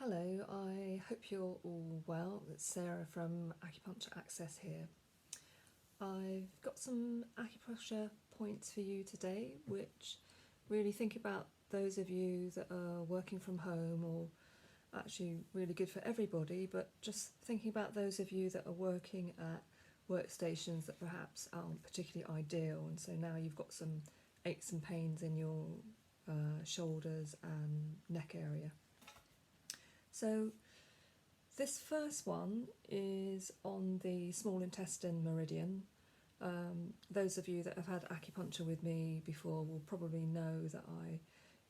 Hello, I hope you're all well. It's Sarah from Acupuncture Access here. I've got some acupressure points for you today, which really think about those of you that are working from home, or actually really good for everybody, but just thinking about those of you that are working at workstations that perhaps aren't particularly ideal, and so now you've got some aches and pains in your shoulders and neck area. So this first one is on the small intestine meridian. Those of you that have had acupuncture with me before will probably know that I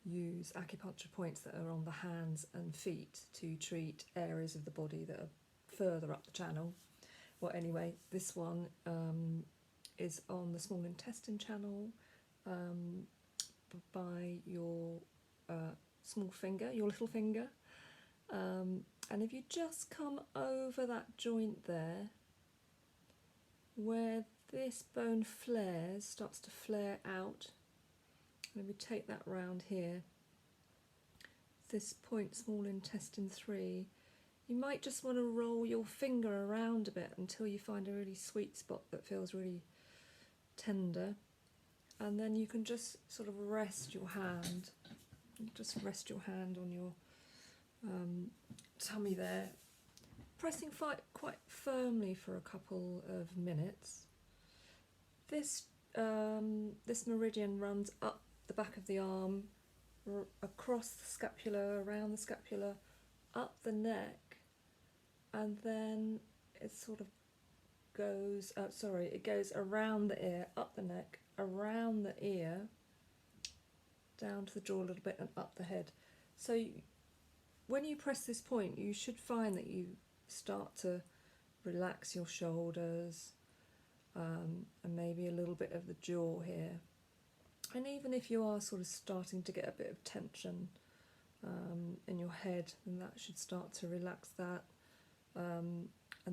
use acupuncture points that are on the hands and feet to treat areas of the body that are further up the channel. Well, anyway, this one is on the small intestine channel by your small finger, your little finger. And if you just come over that joint there, where this bone flares, starts to flare out, and we take that round here, this point, small intestine 3, you might just want to roll your finger around a bit until you find a really sweet spot that feels really tender, and then you can just sort of rest your hand, on your tummy there, pressing quite firmly for a couple of minutes. This meridian runs up the back of the arm, across the scapula, around the scapula, up the neck, and then it sort of goes, it goes around the ear, up the neck, around the ear, down to the jaw a little bit and up the head. So when you press this point, you should find that you start to relax your shoulders and maybe a little bit of the jaw here. And even if you are sort of starting to get a bit of tension in your head, then that should start to relax that. And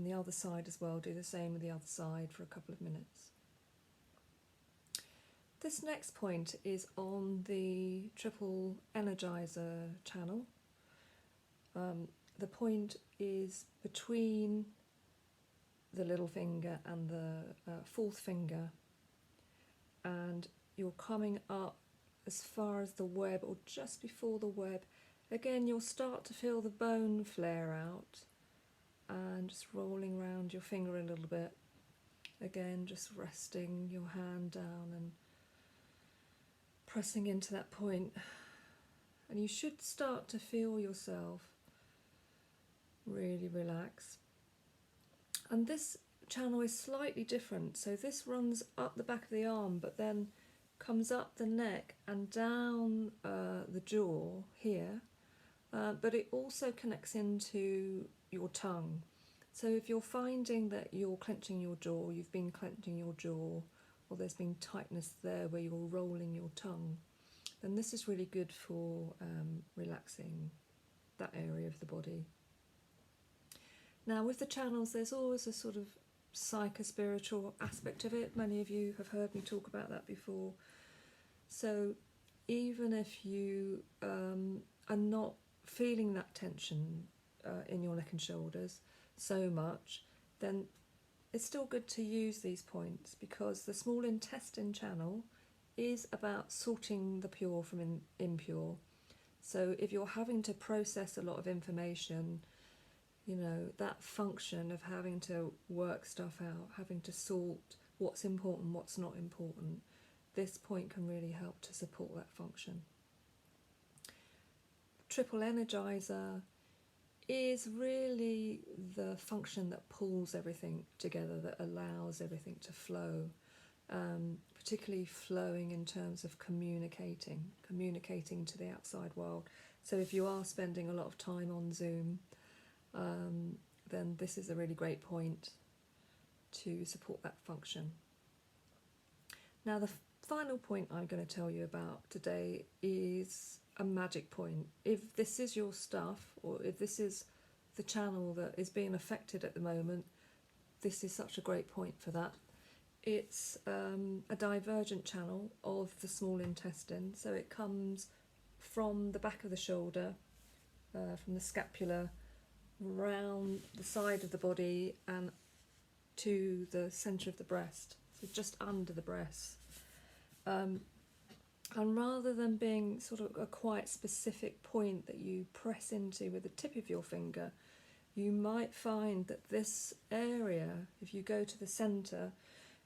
the other side as well, do the same with the other side for a couple of minutes. This next point is on the triple energizer channel. The point is between the little finger and the fourth finger, and you're coming up as far as the web, or just before the web. Again, you'll start to feel the bone flare out, and just rolling around your finger a little bit. Again, just resting your hand down and pressing into that point. And you should start to feel yourself really relax. And this channel is slightly different. So this runs up the back of the arm, but then comes up the neck and down the jaw here. But it also connects into your tongue. So if you're finding that you're clenching your jaw, you've been clenching your jaw, or there's been tightness there where you're rolling your tongue, then this is really good for relaxing that area of the body. Now with the channels, there's always a sort of psycho-spiritual aspect of it. Many of you have heard me talk about that before. So even if you are not feeling that tension in your neck and shoulders so much, then it's still good to use these points, because the small intestine channel is about sorting the pure from impure. So if you're having to process a lot of information, you know, that function of having to work stuff out, having to sort what's important, what's not important, this point can really help to support that function. Triple energizer is really the function that pulls everything together, that allows everything to flow, particularly flowing in terms of communicating to the outside world. So if you are spending a lot of time on Zoom, then this is a really great point to support that function. Now the final point I'm going to tell you about today is a magic point. If this is your stuff, or if this is the channel that is being affected at the moment, this is such a great point for that. It's a divergent channel of the small intestine, so it comes from the back of the shoulder from the scapula round the side of the body and to the centre of the breast, so just under the breast. And rather than being sort of a quite specific point that you press into with the tip of your finger, you might find that this area, if you go to the centre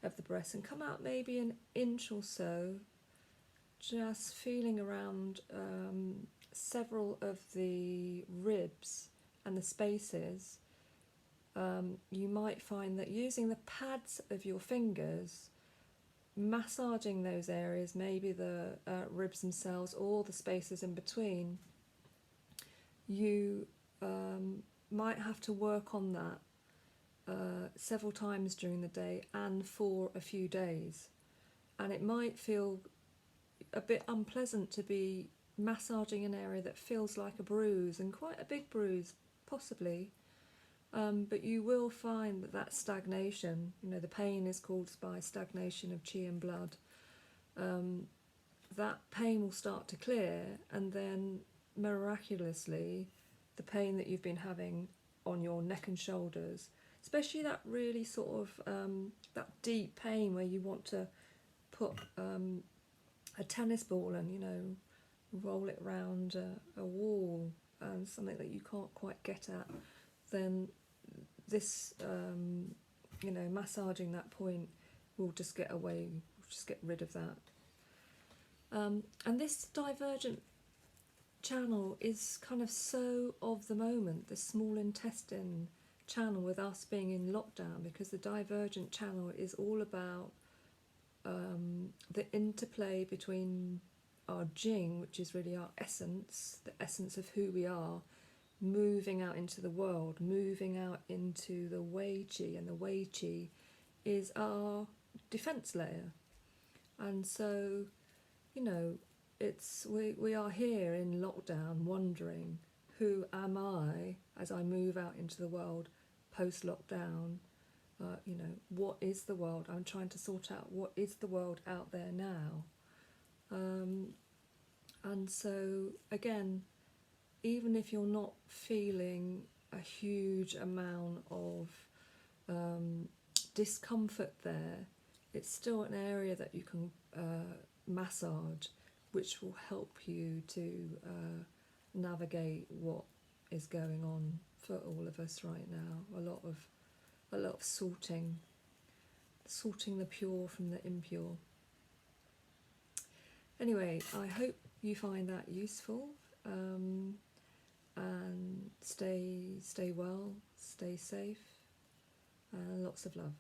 of the breast and come out maybe an inch or so, just feeling around several of the ribs and the spaces, you might find that using the pads of your fingers, massaging those areas, maybe the ribs themselves or the spaces in between, you might have to work on that several times during the day and for a few days. And it might feel a bit unpleasant to be massaging an area that feels like a bruise, and quite a big bruise possibly, but you will find that stagnation, the pain is caused by stagnation of chi and blood, that pain will start to clear, and then miraculously the pain that you've been having on your neck and shoulders, especially that really sort of that deep pain where you want to put a tennis ball and roll it around a wall, something that you can't quite get at, then this massaging that point will just get rid of that. And this divergent channel is kind of so of the moment, the small intestine channel, with us being in lockdown, because the divergent channel is all about the interplay between our jing, which is really our essence, the essence of who we are, moving out into the world, moving out into the wei qi, and the wei qi is our defense layer. And so we are here in lockdown wondering, who am I as I move out into the world post lockdown? What is the world? I'm trying to sort out what is the world out there now. And so again, even if you're not feeling a huge amount of discomfort there, it's still an area that you can massage, which will help you to navigate what is going on for all of us right now. A lot of sorting the pure from the impure. Anyway, I hope you find that useful, and stay well, stay safe, and lots of love.